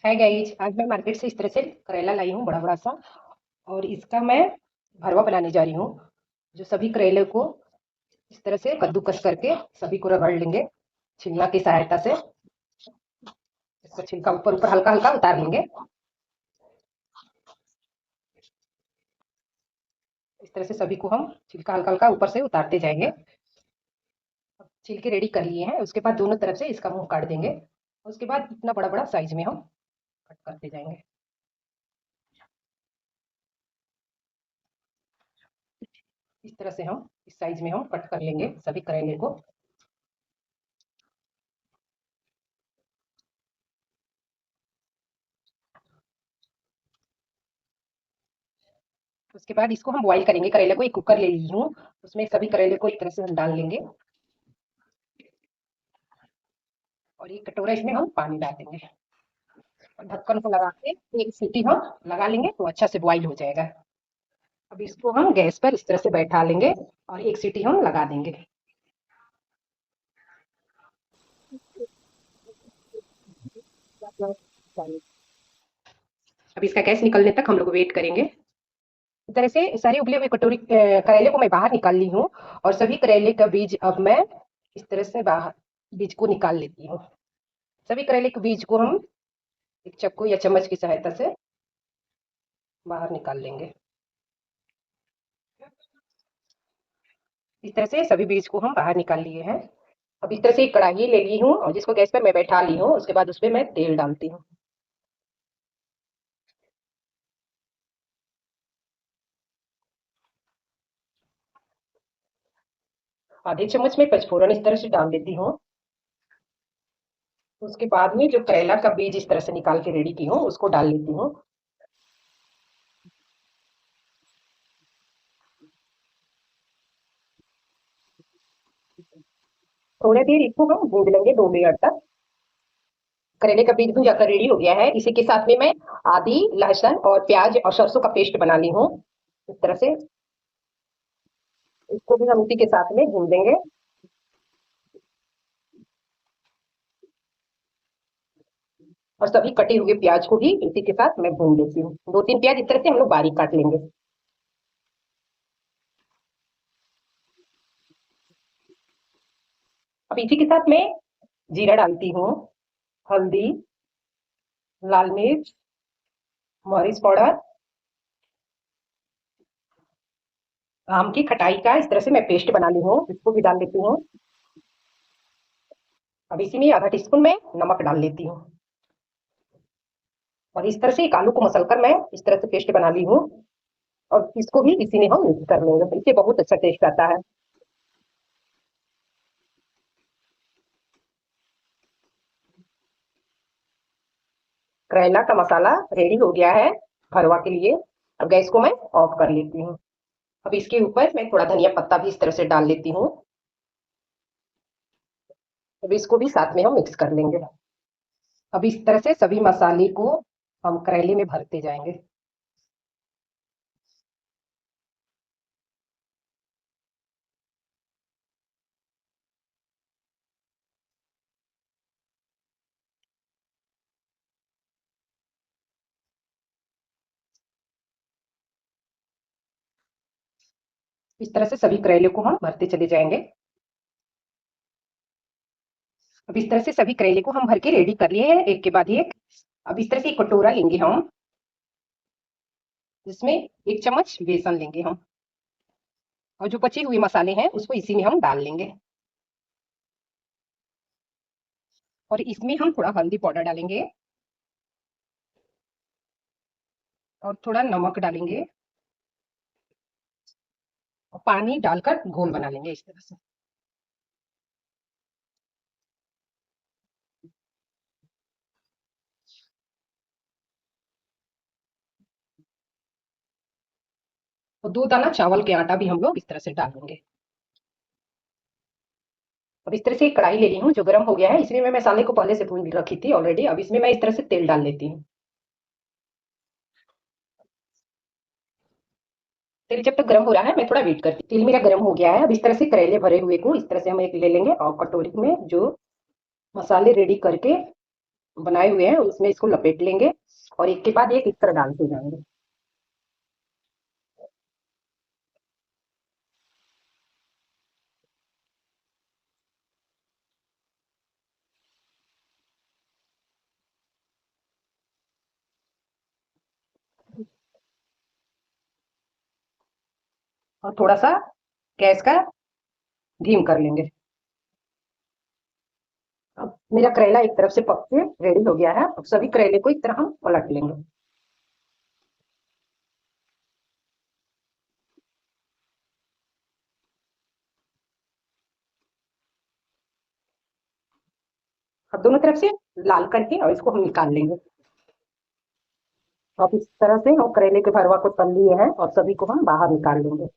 Hi guys, आज मैं market से इस तरह से करेला लाई हूँ, बड़ा बड़ा सा। और इसका मैं भरवा बनाने जा रही हूँ। जो सभी करेले को इस तरह से कद्दूकस करके सभी को रगड़ लेंगे छिलना की सहायता से। इसका छिलका ऊपर ऊपर हल्का हल्का उतार लेंगे। इस तरह से सभी को हम छिलका हल्का हल्का ऊपर से उतारते जाएंगे। छिलके रेडी कर लिए हैं, उसके बाद दोनों तरफ से इसका मुंह काट देंगे। उसके बाद इतना बड़ा बड़ा साइज में हम कट करते जाएंगे। इस तरह से हम इस साइज में हम कट कर लेंगे सभी करेले को। उसके बाद इसको हम बॉईल करेंगे। करेले को एक कुकर ले ली हूँ, उसमें सभी करेले को एक तरह से हम डाल लेंगे और एक कटोरा इसमें हम पानी डाल देंगे और ढक्कन को लगा के एक सीटी हम लगा लेंगे तो अच्छा से बॉईल हो जाएगा। अब इसको हम गैस पर इस तरह से बैठा लेंगे और एक सीटी हम लगा देंगे। अब इसका गैस निकलने तक हम लोग वेट करेंगे। इस तरह से सारे उबले हुए कटोरी करेले को मैं बाहर निकाल ली हूँ और सभी करेले का बीज अब मैं इस तरह से बाहर बीज को निकाल लेती हूँ। सभी करेले के बीज को हम एक चाकू या चम्मच की सहायता से बाहर निकाल लेंगे। इस तरह से सभी बीज को हम बाहर निकाल लिए हैं। अब इस तरह से एक कढ़ाई ले ली हूँ और जिसको गैस पर मैं बैठा ली हूँ। उसके बाद उसपे मैं तेल डालती हूँ। आधे चम्मच में पचफोरन इस तरह से डाल देती हूँ। उसके बाद में जो करेला का बीज इस तरह से निकाल के रेडी की हूँ उसको डाल लेती हूँ। थोड़ी देर इसको हम भून लेंगे 2 मिनट तक। करेले का बीज भुन जाकर रेडी हो गया है। इसी के साथ में मैं आदि, लहसुन और प्याज और सरसों का पेस्ट बना ली हूँ। इस तरह से इसको भी हम उसी के साथ में भून देंगे। और सभी कटे हुए प्याज को भी इसी के साथ मैं भून लेती हूँ। 2-3 प्याज इस तरह से हम लोग बारीक काट लेंगे। अब इसी के साथ में जीरा डालती हूँ, हल्दी, लाल मिर्च, मरीच पाउडर, आम की खटाई का इस तरह से मैं पेस्ट बना ली हूँ, इसको भी डाल लेती हूँ। अब इसी में आधा टीस्पून में नमक डाल लेती हूँ और इस तरह से एक आलू को मसल कर मैं इस तरह से पेस्ट बना ली हूँ और इसको भी इसी में हम मिक्स कर लेंगे। इससे बहुत अच्छा टेस्ट आता है। करेला का मसाला रेडी हो गया है भरवा के लिए। अब गैस को मैं ऑफ कर लेती हूँ। अब इसके ऊपर मैं थोड़ा धनिया पत्ता भी इस तरह से डाल लेती हूँ। अब इसको भी साथ में हम मिक्स कर लेंगे। अब इस तरह से सभी मसाले को हम करेले में भरते जाएंगे। इस तरह से सभी करेले को हम भरते चले जाएंगे। अब इस तरह से सभी करेले को हम भर के रेडी कर लिए हैं एक के बाद एक। अब इस तरह से एक कटोरा लेंगे हम, जिसमें 1 चम्मच बेसन लेंगे हम और जो बचे हुए मसाले हैं उसको इसी में हम डाल लेंगे। और इसमें हम थोड़ा हल्दी पाउडर डालेंगे और थोड़ा नमक डालेंगे और पानी डालकर घोल बना लेंगे इस तरह से। और 2 दाना चावल के आटा भी हम लोग इस तरह से डालेंगे। अब इस तरह से एक कढ़ाई ले ली हूँ जो गर्म हो गया है। इसमें मैं मसाले को पहले से भून रखी थी ऑलरेडी। अब इसमें मैं इस तरह से तेल डाल लेती हूँ। तेल जब तक गर्म हो रहा है मैं थोड़ा वेट करती हूँ। तेल मेरा गर्म हो गया है। अब इस तरह से करेले भरे हुए को इस तरह से हम एक ले लेंगे और कटोरी में जो मसाले रेडी करके बनाए हुए हैं उसमें इसको लपेट लेंगे और एक के बाद एक इस तरह डालते जाएंगे। और थोड़ा सा गैस का धीम कर लेंगे। अब मेरा करेला एक तरफ से पक के रेडी हो गया है। अब सभी करेले को एक तरह हम पलट लेंगे। अब दोनों तरफ से लाल करके और इसको हम निकाल लेंगे। अब इस तरह से हम करेले के भरवा को तल लिए हैं और सभी को हम बाहर निकाल लेंगे।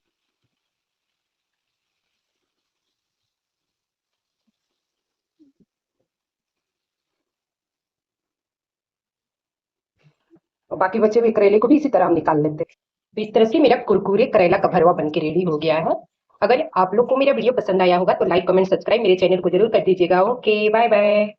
और बाकी बचे हुए करेले को भी इसी तरह हम निकाल लेते हैं। तो इस तरह से मेरा कुरकुरे करेला का भरवा बनके रेडी हो गया है। अगर आप लोग को मेरा वीडियो पसंद आया होगा तो लाइक कमेंट सब्सक्राइब मेरे चैनल को जरूर कर दीजिएगा। Okay, bye bye.